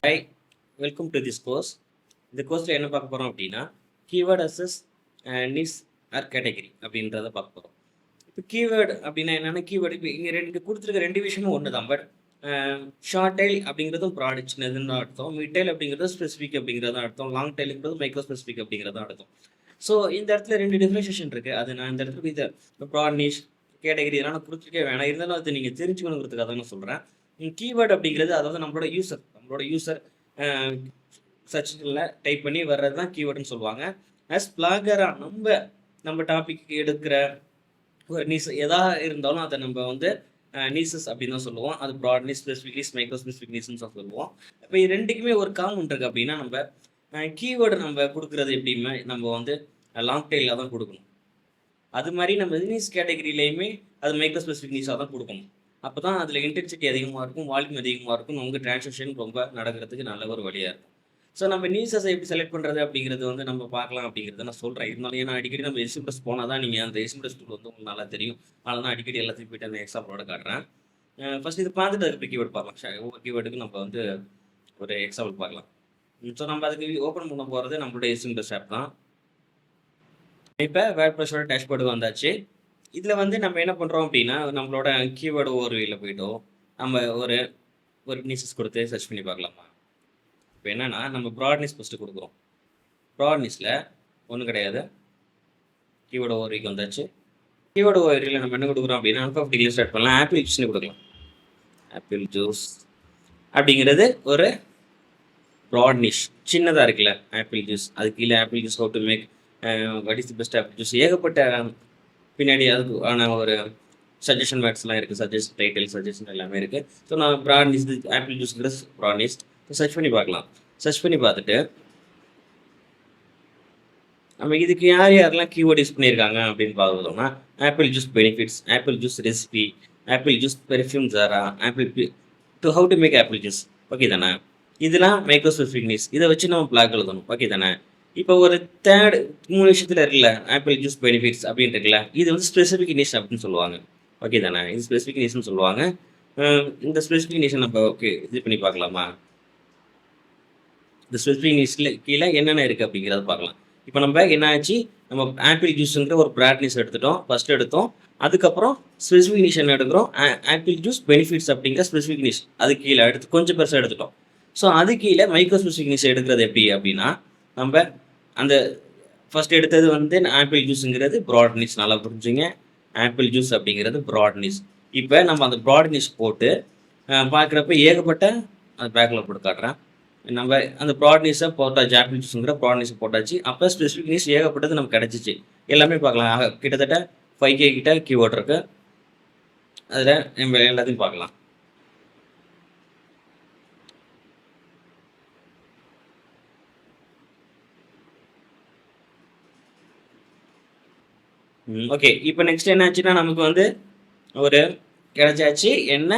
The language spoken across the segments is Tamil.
Hi, welcome to this course. இந்த கோர்ஸில் என்ன பார்க்க போகிறோம் அப்படின்னா, கீவேர்ட் அசஸ் நிஸ் ஆர் கேட்டகரி அப்படின்றத பார்க்க போகிறோம். இப்போ கீவேர்டு அப்படின்னா என்னென்னா, கீவேர்டு இப்போ இங்கே கொடுத்துருக்க ரெண்டு விஷயமும் ஒன்று தான். பட் ஷார்ட் டைல் அப்படிங்கிறதும் ப்ராட் சின்னதுன்னு அர்த்தம், மிட் டைல் அப்படிங்கிறது ஸ்பெசிஃபிக் அப்படிங்கிறது அர்த்தம், லாங் டைலுங்கிறது மைக்ரோ ஸ்பெசிஃபிக் அப்படிங்கிறது அர்த்தம். ஸோ இந்த இடத்துல ரெண்டு டிஃப்ரென்ஷியேஷன் இருக்குது. அது நான் இந்த இடத்துல இதை ப்ராட் நிஷ் கேட்டகரி இதெல்லாம் நான் கொடுத்துருக்கே வேணாம், இருந்தாலும் அது நீங்கள் தெரிஞ்சுக்கணுங்கிறதுக்காக தான் நான் சொல்கிறேன். கீவேர்டு அப்படிங்கிறது அதாவது நம்மளோட யூசர் சர்ச்சில் டைப் பண்ணி வர்றது தான் கீவேர்டுன்னு சொல்லுவாங்க. ஆஸ் பிளாகராக நம்ம டாபிக் எடுக்கிற ஒரு நீஸ் எதா இருந்தாலும் அதை நம்ம வந்து நீசஸ் அப்படின்னு தான் சொல்லுவோம். அது broad niche, specific niche, micro specific நீஸ்ன்னு சொல்லுவோம். இப்போ இது ரெண்டுக்குமே ஒரு காமன் இருக்குது அப்படின்னா, நம்ம கீவேர்டு நம்ம கொடுக்குறது எப்படியுமே நம்ம வந்து லாங் டைலில் தான் கொடுக்கணும். அது மாதிரி நம்ம நீஸ் கேட்டகரியிலையுமே அது மைக்ரோ ஸ்பெசிஃபிக் நீஸாக தான் கொடுக்கணும். அப்போ தான் அதில் இன்டென்சிட்டி அதிகமாக இருக்கும், வால்யூம் அதிகமாக இருக்கும், நமக்கு டிரான்சாக்ஷன் ரொம்ப நடக்கிறதுக்கு நல்ல ஒரு வழியாக இருக்கும். ஸோ நம்ம நீசஸை எப்படி செலக்ட் பண்ணுறது அப்படிங்கிறது வந்து நம்ம பார்க்கலாம் அப்படிங்கிறத நான் சொல்கிறேன். இருந்தாலும் ஏன்னா அடிக்கடி நம்ம எஸ்எம்எஸ் போனால் தான் நீங்கள் அந்த எஸ்எம்எஸ் டூல் வந்து உங்களுக்கு நல்லா தெரியும். அதனால் தான் அடிக்கடி எல்லாத்தையும் போய்ட்டு அந்த எக்ஸாம்பிளோட காட்டுறேன். ஃபஸ்ட் இது பார்த்துட்டு அதுக்கு கீவேர்டு பார்க்கலாம். ஒவ்வொரு கீவேர்டுக்கு நம்ம வந்து ஒரு எக்ஸாம்பிள் பார்க்கலாம். ஸோ நம்ம அதுக்கு ஓப்பன் பண்ண போகிறது நம்மளோட எஸ்எம்எஸ் ஆப் தான். இப்போ வேர்ட்பிரஸோட டேஷ்போர்டுக்கு வந்தாச்சு. இதில் வந்து நம்ம என்ன பண்ணுறோம் அப்படின்னா, நம்மளோட கீவேர்டு ஓவர்வியூவில் போய்ட்டோம். நம்ம ஒரு நீசஸ் கொடுத்து சர்ச் பண்ணி பார்க்கலாமா. இப்போ என்னென்னா, நம்ம ப்ராட்னிஸ் ஃபஸ்ட்டு கொடுக்குறோம். ப்ராட்னிஸில் ஒன்றும் கிடையாது. கீவேர்டு ஓவர்வியூக்கு வந்தாச்சு. கீவேர்டு ஓவர்வியூவில் நம்ம என்ன கொடுக்குறோம் அப்படின்னா, அல்ஃபாபெட்டிக்கலி ஸ்டார்ட் பண்ணலாம். ஆப்பிள் ஜூஸ்னு கொடுக்கலாம். ஆப்பிள் ஜூஸ் அப்படிங்கிறது ஒரு ப்ராட்னிஷ் சின்னதாக இருக்குல்ல, ஆப்பிள் ஜூஸ். அது கீழே apple juice how to make what is the best apple juice, ஏகப்பட்ட பின்னாடி அதுக்கான ஒரு சஜஷன் வேர்ட்ஸ்லாம் இருக்குது, சஜஷன் டைட்டில் சஜஷன் எல்லாமே இருக்குது. ஸோ நான் ப்ராட்னிஸ் ஆப்பிள் ஜூஸ்ங்கிற ப்ராட்னிஸ் சர்ச் பண்ணி பார்க்கலாம். சர்ச் பண்ணி பார்த்துட்டு நம்ம இதுக்கு யாரெல்லாம் கீவேர்டு யூஸ் பண்ணியிருக்காங்க அப்படின்னு பார்த்தோம்னா, apple juice benefits, apple juice recipe, apple juice perfume Zara, apple to how to make apple juice. Okay தானே? இதெல்லாம் மைக்ரோ ஸ்பெசிஃபிக் நீஸ். இதை வச்சு நம்ம பிளாக் எழுதணும். ஓகே தானே? இப்போ ஒரு தேர்ட் 3 விஷயத்தில் இருக்குல்ல, ஆப்பிள் ஜூஸ் பெனிஃபிட்ஸ் அப்படின்னு இருக்குல்ல, இது வந்து ஸ்பெசிஃபிக் நீஷ் அப்படின்னு சொல்லுவாங்க. ஓகே தானே? இது ஸ்பெசிஃபிக் நீஷ்னு சொல்லுவாங்க. இந்த ஸ்பெசிஃபிக் நீஷை நம்ம ஓகே இது பண்ணி பார்க்கலாமா. இந்த ஸ்பெசிஃபிக் நீஷில் கீழே என்னென்ன இருக்குது அப்படிங்கிறத பார்க்கலாம். இப்போ நம்ம என்ன ஆச்சு, நம்ம ஆப்பிள் ஜூஸுங்கிற ஒரு ப்ராட்னிஸ் எடுத்துட்டோம், ஃபஸ்ட் எடுத்தோம். அதுக்கப்புறம் ஸ்பெசிஃபிக் நீஷ் என்ன எடுக்கிறோம், ஆப்பிள் ஜூஸ் பெனிஃபிட்ஸ் அப்படிங்கிற ஸ்பெசிஃபிக் நீஷ் அது கீழே எடுத்து கொஞ்சம் பெருசாக எடுத்துட்டோம். ஸோ அது கீழே மைக்ரோ ஸ்பெசிஃபிக் நீஷ் எடுக்கிறது எப்படி அப்படின்னா, நம்ம அந்த ஃபஸ்ட் எடுத்தது வந்து ஆப்பிள் ஜூஸுங்கிறது ப்ராட்னிஸ், நல்லா புரிஞ்சுங்க. ஆப்பிள் ஜூஸ் அப்படிங்கிறது ப்ராட்னிஸ். இப்போ நம்ம அந்த ப்ராட்னிஸ் போட்டு பார்க்குறப்ப ஏகப்பட்ட அந்த பேக்கில் போட்டு காட்டுறேன். நம்ம அந்த ப்ராட்னிஸை போட்டாச்சு, ஆப்பிள் ஜூஸுங்கிற ப்ராட்னிஸை போட்டாச்சு. அப்போ ஸ்பெசிஃபிக் நீஸ் ஏகப்பட்டது நமக்கு கிடச்சிச்சு. எல்லாமே பார்க்கலாம். கிட்டத்தட்ட 5K கிட்ட கீவேர்ட் இருக்குது. அதில் நம்ம எல்லாத்தையும் பார்க்கலாம். ஓகே, இப்போ நெக்ஸ்ட் என்ன ஆச்சுன்னா, நமக்கு வந்து ஒரு கிடைச்சாச்சு என்ன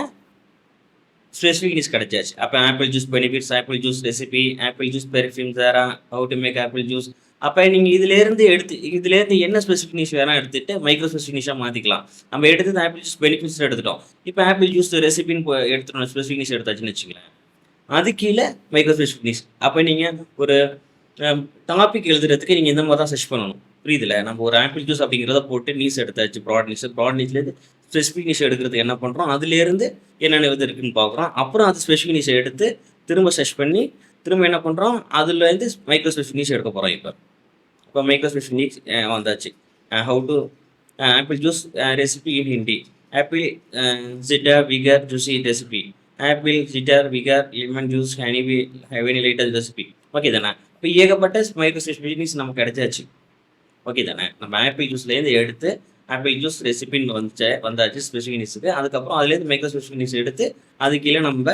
ஸ்பெசிஃபிக் நீஸ் கிடைச்சாச்சு. அப்போ apple juice benefits, apple juice recipe, apple juice perfume Zara, how to make apple juice. அப்போ நீங்கள் இதுலேருந்து என்ன ஸ்பெசிஃபிக் நீஸ் வேணால் எடுத்துகிட்டு மைக்ரோ ஸ்பெசிஃபிக் நீஷாக மாற்றிக்கலாம். நம்ம எடுத்தது ஆப்பிள் ஜூஸ் பெனிஃபிட்ஸ் எடுத்துட்டோம். இப்போ ஆப்பிள் ஜூஸ் ரெசிபின்னு எடுத்துட்டோம், ஸ்பெசிஃபிக் நீஸ் எடுத்தாச்சுன்னு வச்சுக்கலாம். அது கீழே மைக்ரோ ஸ்பெசிஃபிக் நீஸ். அப்போ நீங்கள் ஒரு டாபிக் எழுதுறதுக்கு நீங்கள் இந்த மாதிரி தான் சர்ச் பண்ணணும். புரியுதுல? நம்ம ஒரு ஆப்பிள் ஜூஸ் அப்படிங்கிறத போட்டு நீஸ் எடுத்தாச்சு, ப்ராட் நீஸ்லேருந்து ஸ்பெசிஃபிக் நீஸ் எடுக்கிறதுக்கு என்ன பண்ணுறோம், அதுலேருந்து என்னென்ன இது இருக்குன்னு பார்க்குறோம். அப்புறம் அது ஸ்பெசிஃபிக் நீஸை எடுத்து திரும்ப சர்ச் பண்ணி திரும்ப என்ன பண்ணுறோம், அதுலேருந்து மைக்ரோ ஸ்பெசிஃபிக் நீஸ் எடுக்க போகிறோம். இப்போ மைக்ரோ ஸ்பெசிஃபிக் நீஸ் வந்தாச்சு. How to apple juice recipe in Hindi, apple jitter vigour juicy recipe, apple jitter vigour lemon juice honey lighter recipe. Okay தானே? இப்போ ஏகப்பட்ட மைக்ரோ ஸ்பெசிஃபிக் நீஸ் நமக்கு கிடைச்சாச்சு. ஓகே தானே? நம்ம ஆப்பிள் ஜூஸ்லேருந்து எடுத்து ஆப்பிள் ஜூஸ் ரெசிபின்னு வந்தாச்சு ஸ்பெசிஃபிக் நீஸுக்கு. அதுக்கப்புறம் அதுலேருந்து மைக்ரோ ஸ்பெசிஃபிக் நீஸ் எடுத்து அது கீழே நம்ம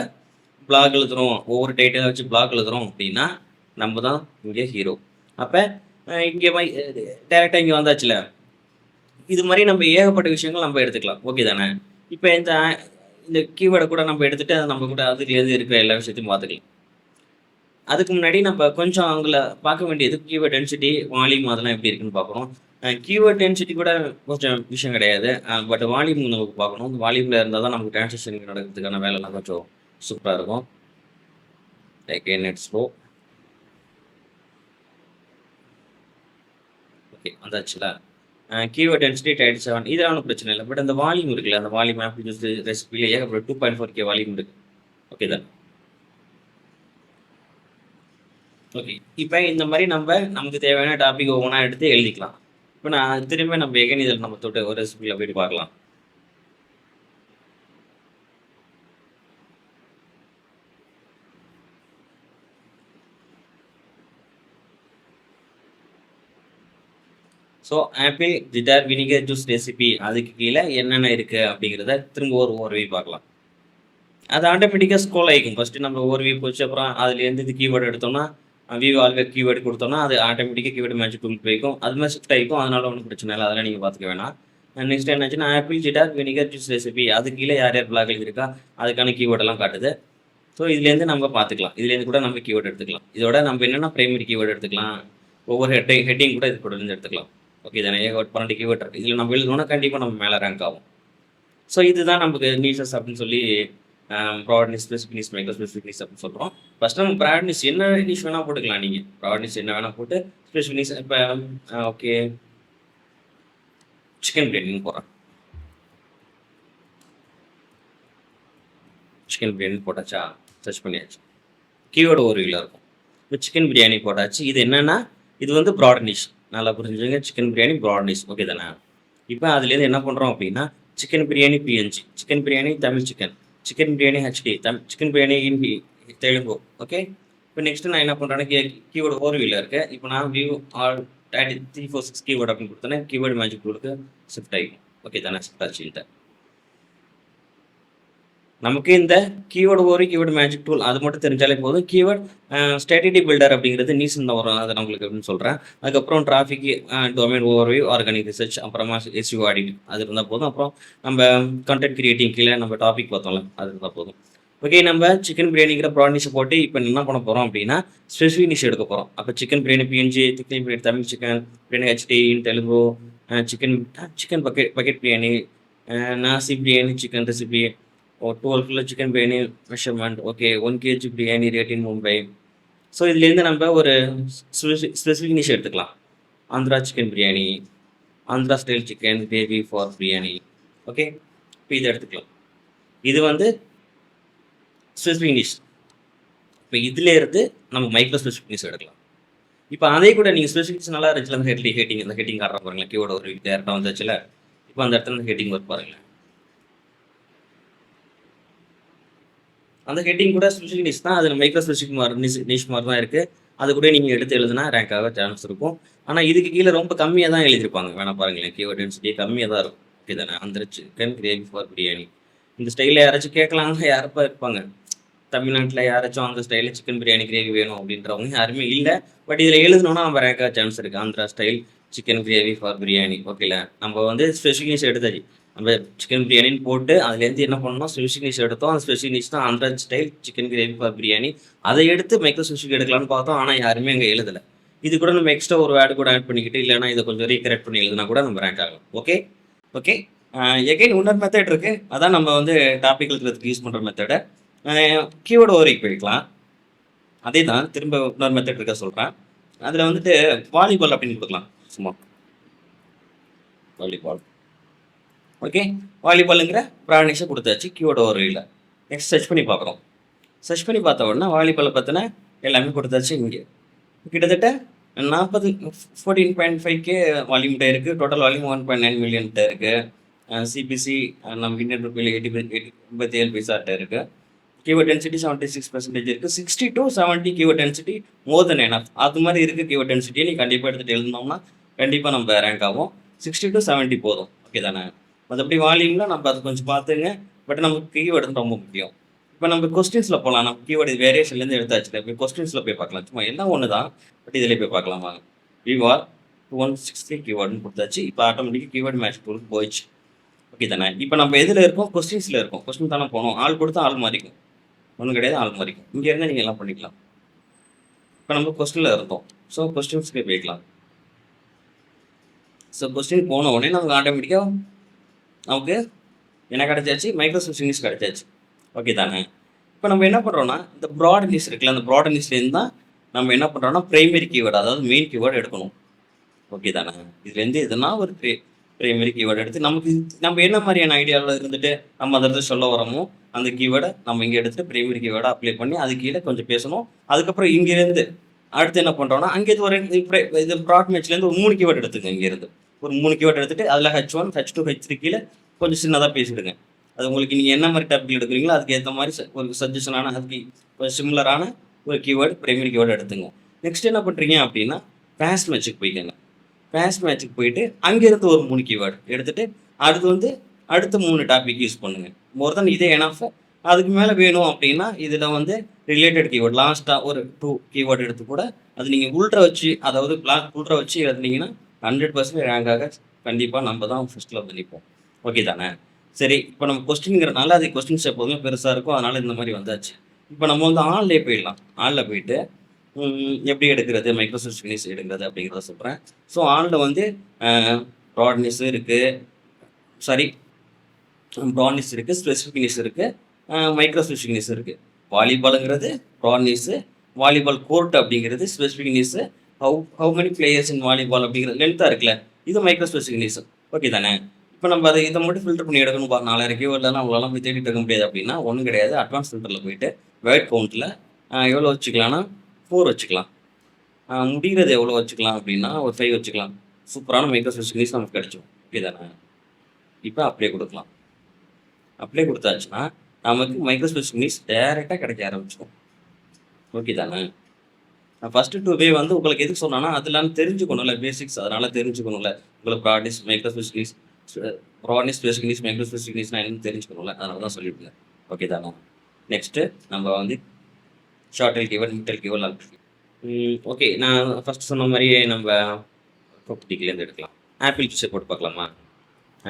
பிளாக் எழுதுகிறோம், ஒவ்வொரு டைட்டிலை வச்சு பிளாக் எழுதுகிறோம் அப்படின்னா நம்ம தான் இங்கே ஹீரோ. அப்போ இங்கே டேரெக்டாக இங்கே வந்தாச்சுல, இது மாதிரி நம்ம ஏகப்பட்ட விஷயங்கள் நம்ம எடுத்துக்கலாம். ஓகே தானே? இப்போ இந்த கீவேர்டை கூட நம்ம எடுத்துகிட்டு நம்ம கூட அதுலேருந்து இருக்கிற எல்லா விஷயத்தையும் பார்த்துக்கலாம். அதுக்கு முன்னாடி நம்ம கொஞ்சம் அவங்கள பார்க்க வேண்டியது கீவேர்ட் டென்சிட்டி, வால்யூம் அதெல்லாம் எப்படி இருக்குன்னு பார்க்குறோம். கீவேர்ட் டென்சிட்டி கூட கொஞ்சம் விஷயம் கிடையாது, பட் வால்யூம் நமக்கு பார்க்கணும். வால்யூமில் இருந்தால் தான் நமக்கு டிரான்சாக்ஷன் நடக்கிறதுக்கான வேலைலாம் கொஞ்சம் சூப்பராக இருக்கும். again it's slow. ஓகே வந்தாச்சுல. கீவேர்ட் டென்சிட்டி டைட்டில் 7 இதெல்லாம் ஒன்றும் பிரச்சனை இல்லை. பட் அந்த வால்யூம் இருக்குல்ல, அந்த வால்யூம் ஆப் யூஸ் ரெசிபியில் ஏகப்பட்ட 2.4K வால்யூம் இருக்கு. ஓகே தான். ஓகே இப்போ இந்த மாதிரி நமக்கு தேவையான டாபிக் ஒவ்வொன்றா எடுத்து எழுதிக்கலாம். இப்போ நான் திரும்ப நம்ம எகைன் இதில் நம்ம தொட்டு ஒரு ரெசிபியில் போயிட்டு பார்க்கலாம். So apple cider vinegar juice recipe அதுக்கு கீழே என்னென்ன இருக்குது அப்படிங்கிறத திரும்ப ஒரு ஓவர்வியூ பார்க்கலாம். அது ஆட்டோமேட்டிக்காக ஸ்க்ரோல் ஆகிக்கும். ஃபஸ்ட்டு நம்ம ஓவர்வியூ போச்சு, அப்புறம் அதுலேருந்து இது கீவேர்டு எடுத்தோம்னா வியூ ஆல்வேர் கீவேர்டு கொடுத்தோம்னா அது ஆட்டோமேட்டிக்காக கீவேர்டு மேட்ச் டூல் போய்க்கும். அது மாதிரி ஷிஃப்ட் ஆகிக்கும். அதனால ஒன்றும் பிரச்சனை இல்லை, அதெல்லாம் நீங்கள் பார்த்துக்க வேணாம். நெக்ஸ்ட் என்னாச்சுன்னா apple cider vinegar juice recipe அது கீழே யார் யார் பிளாக்கள் இருக்கா அதுக்கான கீவேர்டெல்லாம் காட்டுது. ஸோ இதுலேருந்து நம்ம பார்த்துக்கலாம். இதுலேருந்து கூட நம்ம கீவேர்டு எடுத்துக்கலாம். இதோட நம்ம என்னென்னா பிரைமரி கீவேர்டு எடுத்துக்கலாம். ஒவ்வொரு ஹெட்டிங் கூட இது கூட இருந்து எடுத்துக்கலாம். ஓகே தானே. 12 கீவேர்ட் இருக்குது. இதில் நம்ம எழுதணும்னா கண்டிப்பாக நம்ம மேலே ரேங்க் ஆகும். ஸோ இதுதான் நமக்கு நீஷஸ் அப்படின்னு சொல்லி ப்ராட்னிஸ், ஸ்பெசிஃபிக், மைக்ரோ ஸ்பெசிஃபிக் அப்படின்னு சொல்கிறோம். ஃபஸ்ட்டு நம்ம ப்ராட்னிஸ் என்ன நிஷ் வேணால் போட்டுக்கலாம். நீங்கள் ப்ராட்னிஸ் என்ன வேணால் போட்டு ஸ்பெசிஃபிக் இப்போ ஓகே சிக்கன் பிரியாணின்னு போகிறேன். சிக்கன் பிரியாணி போட்டாச்சா, சர்ச் பண்ணியாச்சு. கீவேர்டு ஒரு வீலாக இருக்கும். இப்போ சிக்கன் பிரியாணி போட்டாச்சு. இது என்னென்னா இது வந்து ப்ராட் நிஷ். நல்லா புரிஞ்சுங்க. சிக்கன் பிரியாணி ப்ராட் நிஷ். ஓகே தானே. இப்போ அதுலேருந்து என்ன பண்ணுறோம் அப்படின்னா chicken biryani PNG, chicken biryani Tamil chicken, chicken biryani HD, chicken biryani Hindi Telugu. Okay இப்போ நெக்ஸ்ட்டு நான் என்ன பண்ணுறேன்னா கீவேர்டு ஒரு வீலில் இருக்குது. இப்போ நான் வியூ ஆல் 346 கீவேர்டு அப்படின்னு கொடுத்தேன்னா கீவேர்டு மேஜிக் டூலுக்கு ஷிஃப்ட் ஆகிடும். ஓகே தானே. ஷிஃப்ட் ஆச்சுட்டேன். நமக்கு இந்த கீவேர்டு ஒரு கீவேர்டு மேஜிக் டூல் அது மட்டும் தெரிஞ்சாலே போதும். கீவேர்டு ஸ்ட்ராட்டஜி பில்டர் அப்படிங்கிறது நீசன் தான் வரும். அதை நான் உங்களுக்கு அப்படின்னு சொல்கிறேன். அதுக்கப்புறம் traffic, domain overview, organic research, அப்புறமா எஸ்யூ ஆடிட் அது இருந்தால் போதும். அப்புறம் நம்ம கண்டென்ட் கிரியேட்டிங் கீழே நம்ம டாபிக் பார்த்தோம்ல அது இருந்தால் போதும். ஓகே நம்ம சிக்கன் பிரியாணிங்கிற ப்ராட்னிஷை போட்டு இப்போ என்ன பண்ண போகிறோம் அப்படின்னா ஸ்பெசிஃபிக் நிஷ் எடுக்க போகிறோம். அப்போ chicken biryani PNG, chicken biryani Tamil chicken, biryani HD in Telugu, chicken bucket biryani, nasi biryani chicken recipe, 12 kilo chicken biryani measurement. Okay 1 kg biryani rate in Mumbai. So இதுலேருந்து நம்ம ஒரு ஸ்பெசிஃபிக் நிஷ் எடுத்துக்கலாம். Andhra chicken biryani, Andhra style chicken gravy for biryani. Okay இப்போ இதை எடுத்துக்கலாம். இது வந்து ஸ்பெசிஃபிக் நிஷ். இப்போ இதில் இருந்து நம்ம மைக்ரோ ஸ்பெசிஃபிக் நிஷ் எடுக்கலாம். இப்போ அதே கூட நீங்கள் ஸ்பெசிஃபிக்ஸ் நல்லா இருந்துச்சுல அந்த ஹெட்டிங் அந்த ஹெட்டிங் காட்டுற பாருங்களேன். கீவோட ஒரு டேரக்டாக வந்துச்சுல. இப்போ அந்த இடத்துல ஹெட்டிங் ஒர்க் பாருங்களேன். அந்த ஹெட்டிங் கூட ஸ்பெசிஃபிக் நிஷ் தான். அது மைக்ரோ ஸ்பெசிஃபிக் நிஷ் மாதிரி தான் இருக்குது. அது கூட நீங்கள் எடுத்து எழுதுனா ரேங்க் ஆக சான்ஸ் இருக்கும். ஆனால் இதுக்கு கீழே ரொம்ப கம்மியாக தான் எழுதியிருப்பாங்க. வேணா பாருங்களேன். கீவேர்ட் டென்சிட்டி கம்மியாக தான் இருக்கும். ஓகே தானே. அந்த சிக்கன் கிரேவி ஃபார் பிரியாணி இந்த ஸ்டைலில் யாராச்சும் கேட்கலாங்க யாரப்பா இருப்பாங்க தமிழ்நாட்டில் யாராச்சும் அந்த ஸ்டைலில் சிக்கன் பிரியாணி கிரேவி வேணும் அப்படின்றவங்க யாருமே இல்லை. பட் இதில் எழுதணும்னா நம்ம ரேங்க் ஆக சான்ஸ் இருக்குது. Andhra style chicken gravy for biryani. ஓகேல நம்ம வந்து ஸ்பெசிஃபிக் நிஷ் எடுத்தாச்சு. நம்ம சிக்கன் பிரியாணின்னு போட்டு அதுலேருந்து என்ன பண்ணோம் ஸ்பெசிஃபிக் நிஷ் எடுத்தோம். அந்த ஸ்பெசிஃபிக் நிஷ் தான் Andhra style chicken gravy for biryani. அதை எடுத்து மைக்ரோ ஸ்பெசிஃபிக் எடுக்கலாம்னு பார்த்தோம். ஆனால் யாருமே அங்கே எழுதலை. இது கூட நம்ம எக்ஸ்ட்ரா ஒரு வேர்டு கூட ஆட் பண்ணிக்கிட்டு இல்லைனா இதை கொஞ்சம் ரீகரெக்ட் பண்ணி எழுதுனா கூட நம்ம ரேங்க் ஆகும். ஓகே ஓகே எகைன் இன்னொரு மெத்தட் இருக்குது. அதான் நம்ம வந்து டாபிக் எழுதுறதுக்கு யூஸ் பண்ணுற மெத்தடை கீவேர்டு ஓவரைக்கு போய்க்கலாம். அதே தான் திரும்ப இன்னொரு மெத்தட் இருக்க சொல்கிறேன். அதில் வந்துட்டு வாலிபால் அப்படின்னு கொடுக்கலாம். சும்மா வாலிபால். ஓகே வாலிபாலுங்கிற ப்ராடக்ட்ஸை கொடுத்தாச்சு கீவேர்டு ஓவரில். நெக்ஸ்ட் சர்ச் பண்ணி பார்க்குறோம். சர்ச் பண்ணி பார்த்த உடனே வாலிபாலை பற்றின எல்லாமே கொடுத்தாச்சு. இங்கே கிட்டத்தட்ட 14.5K வால்யூம் டே இருக்குது. டோட்டல் வால்யூம் 1.9 மில்லியன் டே இருக்குது. சிபிசி நம்ம இந்தியன் ருப்பியில் 87 பைசாட்ட இருக்குது. கீவேர்ட் டென்சிட்டி 76% இருக்குது. 60 to 70 keyword density more then enough. அது மாதிரி இருக்குது கீவேர்ட் டென்சிட்டியை நீ கண்டிப்பாக எடுத்துகிட்டு எழுதினோம்னா கண்டிப்பாக நம்ம ரேங்க் ஆகும். 60 to 70 போதும். ஓகே தானே. மற்றபடி வால்யூமில் நம்ம அது கொஞ்சம் பார்த்துங்க. பட் நமக்கு கீவேர்டு ரொம்ப முக்கியம். இப்போ நம்ம கொஸ்டின்ஸில் போகலாம். நம்ம கீவேர்டு வேரியேஷன்லேருந்து எடுத்தாச்சு. இப்போ கொஸ்டின்ஸில் போய் பார்க்கலாம். சும்மா எல்லாம் ஒன்று தான். பட் இதில் போய் பார்க்கலாம் வாங்க. விவார் 160 கீவேர்டுன்னு கொடுத்தாச்சு. இப்போ ஆட்டோமேட்டிக்காக கீவேர்டு மேட்ச் டூலுக்கு போயிடுச்சு. ஓகே தானே. இப்போ நம்ம எதில் இருக்கோம் கொஸ்டின்ஸில் இருக்கோம். கொஸ்டின் தானே போகணும். ஆள் கொடுத்தா ஆள் மாறிக்கும். ஒன்றும் கிடையாது ஆள் மாறிக்கும். இங்கே இருந்தால் நீங்கள் எல்லாம் பண்ணிக்கலாம். இப்போ நம்ம கொஸ்டினில் இருந்தோம். ஸோ கொஸ்டின்ஸ்க்கு போய்க்கலாம். ஸோ கொஸ்டின் போன உடனே நமக்கு ஆட்டோமேட்டிக்காக நமக்கு என்ன கிடச்சாச்சு மைக்ரோ ஸ்பெசிஃபிக் நிஷ் கிடச்சாச்சு. ஓகே தானே. இப்போ நம்ம என்ன பண்ணுறோம்னா இந்த ப்ராட் லிஸ்ட் இருக்குல்ல, அந்த ப்ராட் லிஸ்ட்லேருந்து தான் நம்ம என்ன பண்ணுறோம்னா பிரைமரி கீவேர்டு, அதாவது மெயின் கீவேர்டு எடுக்கணும். ஓகே தானே? இதுலேருந்து எதுனா ஒரு பிரைமரி கீவேர்டு எடுத்து நமக்கு நம்ம என்ன மாதிரியான ஐடியாவில் இருந்துட்டு நம்ம அந்த இடத்துல சொல்ல வரோமோ அந்த கீவேர்டை நம்ம இங்கே எடுத்துட்டு பிரைமரி கீவேர்டை அப்ளை பண்ணி அது கீழே கொஞ்சம் பேசணும். அதுக்கப்புறம் இங்கேருந்து அடுத்து என்ன பண்ணுறோம்னா அங்கேருந்து ஒரு இது ப்ராட் மேட்ச்லேருந்து ஒரு 3 கீவேர்டு எடுத்துங்க. இங்கேருந்து ஒரு 3 கீவேர்டு எடுத்துட்டு அதில் H1 H2 H3 கீழே கொஞ்சம் சின்னதாக பேசிடுங்க. அது உங்களுக்கு நீங்கள் என்ன மாதிரி டாபிக் எடுக்கிறீங்களோ அதுக்கு ஏற்ற மாதிரி ஒரு சஜஷனான அதுக்கு கொஞ்சம் சிமிலரான ஒரு கீவேர்டு பிரைமரி கீவேர்டு எடுத்துங்க. நெக்ஸ்ட் என்ன பண்ணுறீங்க அப்படின்னா பேஸ் மேட்சுக்கு போய்க்கங்க. பேஸ் மேட்சுக்கு போயிட்டு அங்கேருந்து ஒரு 3 கீவேர்டு எடுத்துட்டு அடுத்த 3 டாபிக் யூஸ் பண்ணுங்க. மோர் தென் இதே எனாஃப். அதுக்கு மேலே வேணும் அப்படின்னா இதில் ரிலேட்டட் கீவேர்டு லாஸ்ட்டாக ஒரு 2 கீவேர்டு எடுத்து கூட அது நீங்கள் உள்ட்ரா வச்சு, அதாவது பிளாக் உள்ட்ரா வச்சு எழுதுனீங்கன்னா 100% ரேங்காக கண்டிப்பாக நம்ம தான் ஃபஸ்ட்டில் நிற்போம். ஓகே தானே? சரி, இப்போ நம்ம கொஸ்டின்ங்கிறனால அது கொஸ்டின்ஸ் எப்போதுமே பெருசாக இருக்கும், அதனால் இந்த மாதிரி வந்தாச்சு. இப்போ நம்ம ஆன்லேயே போயிடலாம். ஆனில் போயிட்டு எப்படி எடுக்கிறது, மைக்ரோசாஃப்ட் ஃபினிஷ் எடுக்கிறது அப்படிங்கிறத சொல்கிறேன். ஸோ ஆனில் ப்ராட்னஸ் இருக்குது, சாரி ப்ராட்னஸ் இருக்குது, ஸ்பெசிஃபிக்னஸ் இருக்குது, மைக்ரோசாஃப்ட் ஃபினிஷ் இருக்குது. வாலிபாலுங்கிறது ப்ராட்னஸ்ஸு, வாலிபால் கோர்ட் அப்படிங்கிறது specificness, how many players in volleyball அப்படிங்கிறது லென்த்தாக இருக்குல்ல, இது மைக்ரோசாஃப்ட். ஓகே தானே? இப்போ நம்ம இதை மட்டும் ஃபில்டர் பண்ணி எடுக்கணும். 4000 கீவேர்டில் நம்மளால போய் தேடிட்டு இருக்க முடியாது அப்படின்னா ஒன்றும் கிடையாது. அட்வான்ஸ் ஃபில்டரில் போயிட்டு வேர்ட் கவுண்ட்டில் எவ்வளோ வச்சுக்கலாம்னா 4 வச்சுக்கலாம். முடிகிறது எவ்வளோ வச்சுக்கலாம் அப்படின்னா ஒரு 5 வச்சுக்கலாம். சூப்பரான மைக்ரோசாஃப்ட் நமக்கு கிடைச்சிடும். ஓகே தானே? இப்போ அப்ளை கொடுக்கலாம். அப்ளை கொடுத்தாச்சுன்னா நமக்கு மைக்ரோசாஃப்ட் டேரெக்டாக கிடைக்க ஆரம்பிச்சிடும். ஓகே தானே? நான் ஃபஸ்ட்டு 2 வே உங்களுக்கு எதுக்கு சொன்னேன்னா அதெல்லாம் தெரிஞ்சுக்கணும்ல, பேசிக்ஸ். அதனால் தெரிஞ்சுக்கணும்ல உங்களுக்கு ப்ராட்னஸ், மைக்ரோசாஃப்ட் ப்ராட்னஸ், ஸ்பெசிஃபிக்னஸ், மைக்ரோசாஃப்ட் என்னன்னு தெரிஞ்சுக்கணும்ல, அதனால தான் சொல்லிவிடுங்க. ஓகே தானே? நெக்ஸ்ட்டு நம்ம short tail keyword, mid tail keyword. Okay, நான் ஃபஸ்ட்டு சொன்ன மாதிரியே நம்ம ப்ராப்பர்ட்டிலேருந்து எடுக்கலாம். ஆப்பிள் ஜூஸை போட்டு பார்க்கலாமா?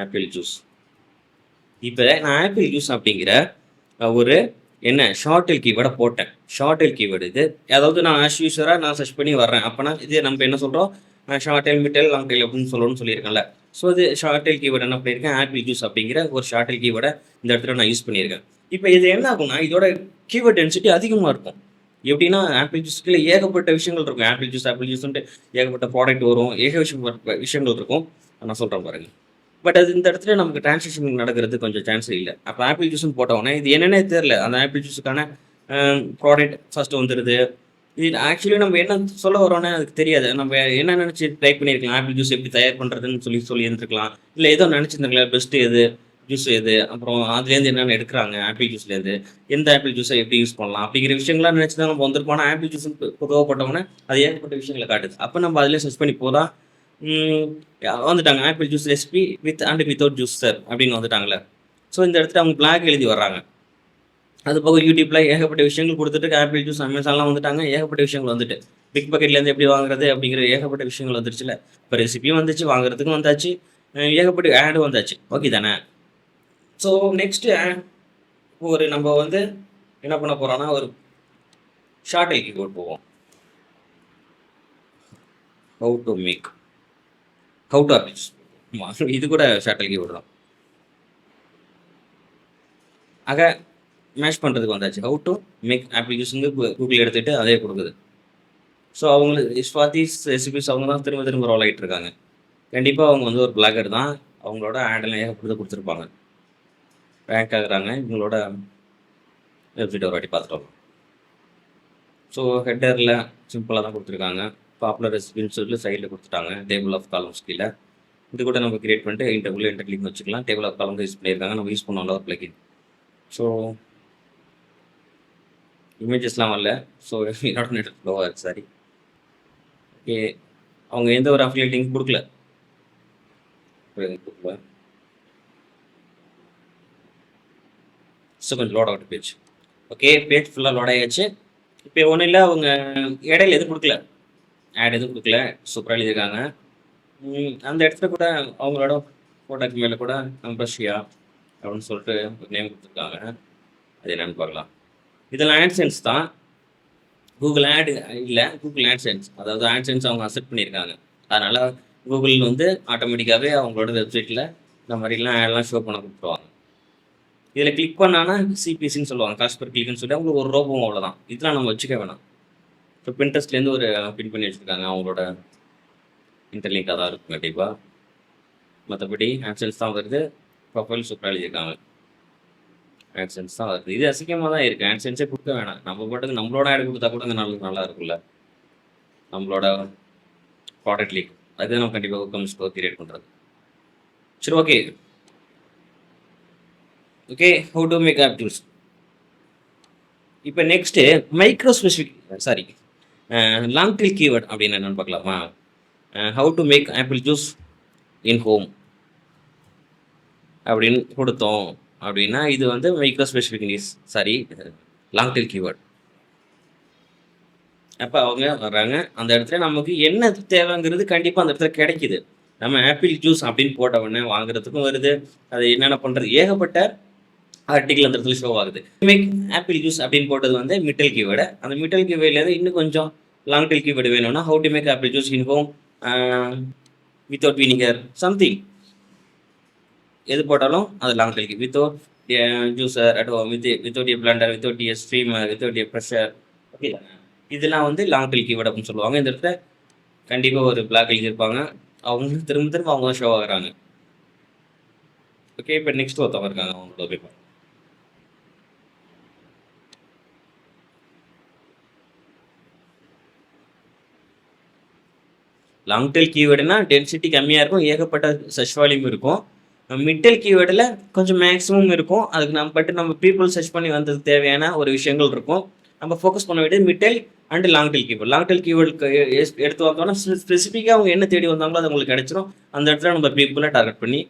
Apple juice. இப்போ நான் ஆப்பிள் ஜூஸ் அப்படிங்கிற ஒரு ஷார்ட் டெல் கீவேர்டை போட்டேன். ஷார்ட் டெல் கீவேர்டு இது. அதாவது நான் ஆஸ் யூஸராக நான் சர்ச் பண்ணி வர்றேன். அப்போனா இது நம்ம என்ன சொல்கிறோம், short tail, mid tail, long tail அப்படின்னு சொல்லணும்னு சொல்லியிருக்கேன்ல. ஸோ இது ஷார்ட் டெல் கீவேர்டு என்ன பண்ணியிருக்கேன், ஆப்பிள் ஜூஸ் அப்படிங்கிற ஒரு ஷார்ட் டெல் கீவேர்டை இந்த இடத்துல நான் யூஸ் பண்ணியிருக்கேன். இப்போ இது என்ன ஆகும்னா இதோட கீவேர்ட் டென்சிட்டி அதிகமாக இருக்கும். எப்படின்னா ஆப்பிள் ஜூஸ்க்குள்ள ஏகப்பட்ட விஷயங்கள் இருக்கும். ஆப்பிள் ஜூஸ்ன்ட்டு ஏகப்பட்ட ப்ராடக்ட் வரும், விஷயங்கள் இருக்கும். நான் சொல்கிறேன் பாருங்க. பட் அது இந்த இடத்துல நமக்கு டிரான்சாக்ஷன் நடக்கிறது கொஞ்சம் சான்ஸ் இல்லை. அப்போ ஆப்பிள் ஜூஸ்ன்னு போட்டோன்னே இது என்னென்னே தெரியல. அந்த ஆப்பிள் ஜூஸுக்கான ப்ராடக்ட் ஃபஸ்ட்டு வந்துடுது. இது ஆக்சுவலி நம்ம என்ன சொல்ல வரோன்னே அதுக்கு தெரியாது. நம்ம என்ன நினச்சி டைப் பண்ணியிருக்கலாம், ஆப்பிள் ஜூஸ் எப்படி தயார் பண்ணுறதுன்னு சொல்லி இருந்துருக்கலாம். இல்லை ஏதோ நினச்சிருந்துருக்கலாம், பெஸ்ட்டு எது, ஜூஸ் எது, அப்புறம் அதுலேருந்து என்னென்ன எடுக்கிறாங்க ஆப்பிள் ஜூஸ்லேருந்து, எந்த ஆப்பிள் ஜூஸை எப்படி யூஸ் பண்ணலாம் அப்படிங்கிற விஷயங்கள்லாம் நினச்சி தான் நம்ம வந்திருப்போம். ஆப்பிள் ஜூஸ் பொதுவாக போட்டோம்னா அது ஏகப்பட்ட விஷயங்களை காட்டுது. அப்போ நம்ம அதிலே சர்ச் பண்ணி போதான் வந்துட்டாங்க apple juice recipe with and without juice sir அப்படின்னு வந்துட்டாங்களே. ஸோ இந்த இடத்துல அவங்க பிளாக் எழுதி வர்றாங்க. அது போக யூடியூப்ல ஏகப்பட்ட விஷயங்கள் கொடுத்துட்டு ஆப்பிள் ஜூஸ், அமேசான்லாம் வந்துட்டாங்க. ஏகப்பட்ட விஷயங்கள் வந்துட்டு பிக் பக்கெட்லேருந்து எப்படி வாங்குறது அப்படிங்கிற ஏகப்பட்ட விஷயங்கள் வந்துருச்சுல. இப்போ ரெசிபியும் வந்துச்சு, வாங்குறதுக்கும் வந்தாச்சு, ஏகப்பட்ட ஆடும் வந்தாச்சு. ஓகே தானே? ஸோ நெக்ஸ்ட்டு ஒரு நம்ம என்ன பண்ண போகிறோன்னா ஒரு ஷார்ட் டெல் கீவேர்ட் போவோம். How to apple juice. இது கூட ஷார்ட் டெல் கீவேர்டு தான். ஆக மேட்ச் பண்ணுறதுக்கு வந்தாச்சு. ஹவு டு மேக் ஆப்பிள் ஜூஸுங்க கூகுள் எடுத்துகிட்டு அதே கொடுக்குது. ஸோ அவங்களுக்கு ஸ்வாதிஸ் ரெசிபிஸ் அவங்க தான் திரும்ப ரோல் ஆகிட்டு இருக்காங்க. கண்டிப்பாக அவங்க ஒரு பிளாகர் தான். அவங்களோட ஆடெல்லாம் ஏகப்பட்டது கொடுத்துருப்பாங்க, ரேங்க் ஆகுறாங்க. இவங்களோட வெப்சைட் ஒரு வாட்டி பார்த்துட்டு வரலாம். ஸோ ஹெட்டரில் சிம்பிளாக தான் கொடுத்துருக்காங்க. பாப்புலர் ரெசிபின்னு சொல்லி சைடில் கொடுத்துட்டாங்க. டேபிள் ஆஃப் காலம்ஸ் கீழே இது கூட நம்ம கிரியேட் பண்ணிட்டு இன்டர் கிளிக் வச்சுக்கலாம். டேபிள் ஆஃப் காலம் யூஸ் பண்ணியிருக்காங்க, நம்ம யூஸ் பண்ணோம்ல ஒரு பிளகின். ஸோ இமேஜஸ்லாம் வரல. ஸோ என்னோட நெட் ஸ்லோவாக இருக்குது, சாரி. ஓகே, அவங்க எந்த ஒரு அஃபிலியேட் லிங்க் கொடுக்கல. ஸோ கொஞ்சம் லோட் ஆகிட்டு பேஜ். ஓகே, பேஜ் ஃபுல்லாக லோட் ஆகிடுச்சு. இப்போ ஒன்றும் இல்லை, அவங்க இடையில எதுவும் கொடுக்கல, ஆட் எதுவும் கொடுக்கல. சூப்பராக எழுதியிருக்காங்க. அந்த இடத்துல கூட அவங்களோட ஃபோட்டோக்கு மேலே கூட ரஷ்யா அப்படின்னு சொல்லிட்டு ஒரு நேம் கொடுத்துருக்காங்க. அது என்னென்னு பார்க்கலாம். இதெல்லாம் ஆட்சென்ஸ் தான், கூகுள் ஆட் இல்லை, கூகுள் ஆட்சென்ஸ். அதாவது ஆட்சென்ஸ் அவங்க அக்செப்ட் பண்ணியிருக்காங்க. அதனால் கூகுள் ஆட்டோமேட்டிக்காகவே அவங்களோட வெப்சைட்டில் இந்த மாதிரிலாம் ஆட்லாம் ஷோ பண்ண கொடுத்துருவாங்க. இதில் கிளிக் பண்ணானா சிபிசின்னு சொல்லுவாங்க, காஸ்ட் பெர் கிளிக்னு சொல்லிட்டு அவங்களுக்கு ஒரு ரூபாவும் அவ்வளோதான். இதெல்லாம் நம்ம வச்சுக்க வேணாம். இப்போ பின்ட்ரெஸ்ட்லேருந்து ஒரு பின் பண்ணி வச்சுருக்காங்க, அவங்களோட இன்டர்லிங்காக தான் இருக்கும் கண்டிப்பாக. மற்றபடி ஆட்சன்ஸ் தான் வருது, ப்ரொஃபைல் சூப்பராக எழுதியிருக்காங்க. ஆட்சன்ஸ் தான் வருது. இது அசிங்கமாக தான் இருக்குது, ஆட்சன்ஸே கொடுக்க வேணாம். நம்ம பாட்டுக்கு நம்மளோட ஆட் கொடுத்தா கூட நல்லா இருக்கும்ல, நம்மளோட ப்ராடக்ட் லீக். அது நம்ம கண்டிப்பாக ஊக்கம் ஸ்கோர் கிரியேட் பண்ணுறது. சரி, okay okay how to make app juice. இப்போ next micro specific sorry long tail keyword அப்படின்னு என்னென்னு பார்க்கலாமா. How to make apple juice in home அப்படின்னு கொடுத்தோம் அப்படின்னா இது வந்து micro specific news sorry long tail keyword. அப்போ அவங்க வர்றாங்க, அந்த இடத்துல நமக்கு என்ன தேவைங்கிறது கண்டிப்பாக அந்த இடத்துல கிடைக்குது. நம்ம ஆப்பிள் ஜூஸ் அப்படின்னு போட்ட உடனே வாங்குறதுக்கும் வருது, அது என்னென்ன பண்ணுறது, ஏகப்பட்ட ஆர்டிக்கல் அந்த இடத்துல ஷோ ஆகுது. மேக் ஆப்பிள் ஜூஸ் அப்படின்னு போட்டது வந்து மிட்டல் கீவேர்டு. அந்த மிட்டல் கீவேர்ட்லேருந்து இன்னும் கொஞ்சம் லாங் டெயில் கீவேர்டு வேணும்னா how to make apple juice in home without vinegar something, எது போட்டாலும் அது long tail key. Without juicer at home, without a blender, without a streamer, without a pressure, okay இதெல்லாம் வந்து லாங் டெயில் கீவேர்டு அப்படின்னு சொல்லுவாங்க. இந்த இடத்துல கண்டிப்பாக ஒரு பிளாக் எழுதியிருப்பாங்க, அவங்க திரும்ப அவங்க ஷோ ஆகுறாங்க. ஓகே, இப்போ நெக்ஸ்ட் ஒருத்தவங்க இருக்காங்க, அவங்களோட பேப்பர். லாங் டெயில் கீவேர்டுனா டென்சிட்டி கம்மியாக இருக்கும், ஏகப்பட்ட சர்ச் வால்யூம் இருக்கும். மிட்டல் கீவேர்டில் கொஞ்சம் மேக்ஸிமம் இருக்கும், அதுக்கு நம்ம பீப்புள் சர்ச் பண்ணி வந்ததுக்கு தேவையான ஒரு விஷயங்கள் இருக்கும். நம்ம ஃபோக்கஸ் பண்ண வேண்டியது middle and long tail keyword. Long tail கீவேர்டுக்கு எடுத்து வந்தோம்னா ஸ்பெசிஃபிக்காக அவங்க என்ன தேடி வந்தாங்களோ அது அவங்களுக்கு கிடைச்சிரும். அந்த இடத்துல நம்ம பீப்புளை டார்கெட் பண்ணி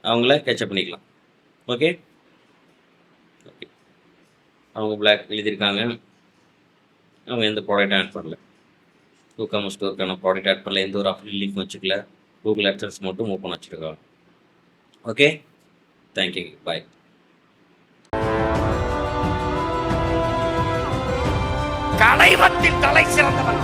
அவங்கள கேட்சப் பண்ணிக்கலாம். ஓகே ஓகே, அவங்க பிளாக் எழுதியிருக்காங்க, அவங்க எந்த ப்ராடக்ட் ஆட் பண்ணல, ஊக்கம் ஸ்டோருக்கான ப்ராடக்ட் ஆட் பண்ணல, எந்த ஒரு அஃபிலியேட் லிங்க் வச்சுக்கல, கூகுள் ஆட்சன்ஸ் மட்டும் ஓப்பன் வச்சுருக்காங்க. ஓகே, தேங்க்யூ, பாய். கலைவத்தில் தலை சிறந்தவன்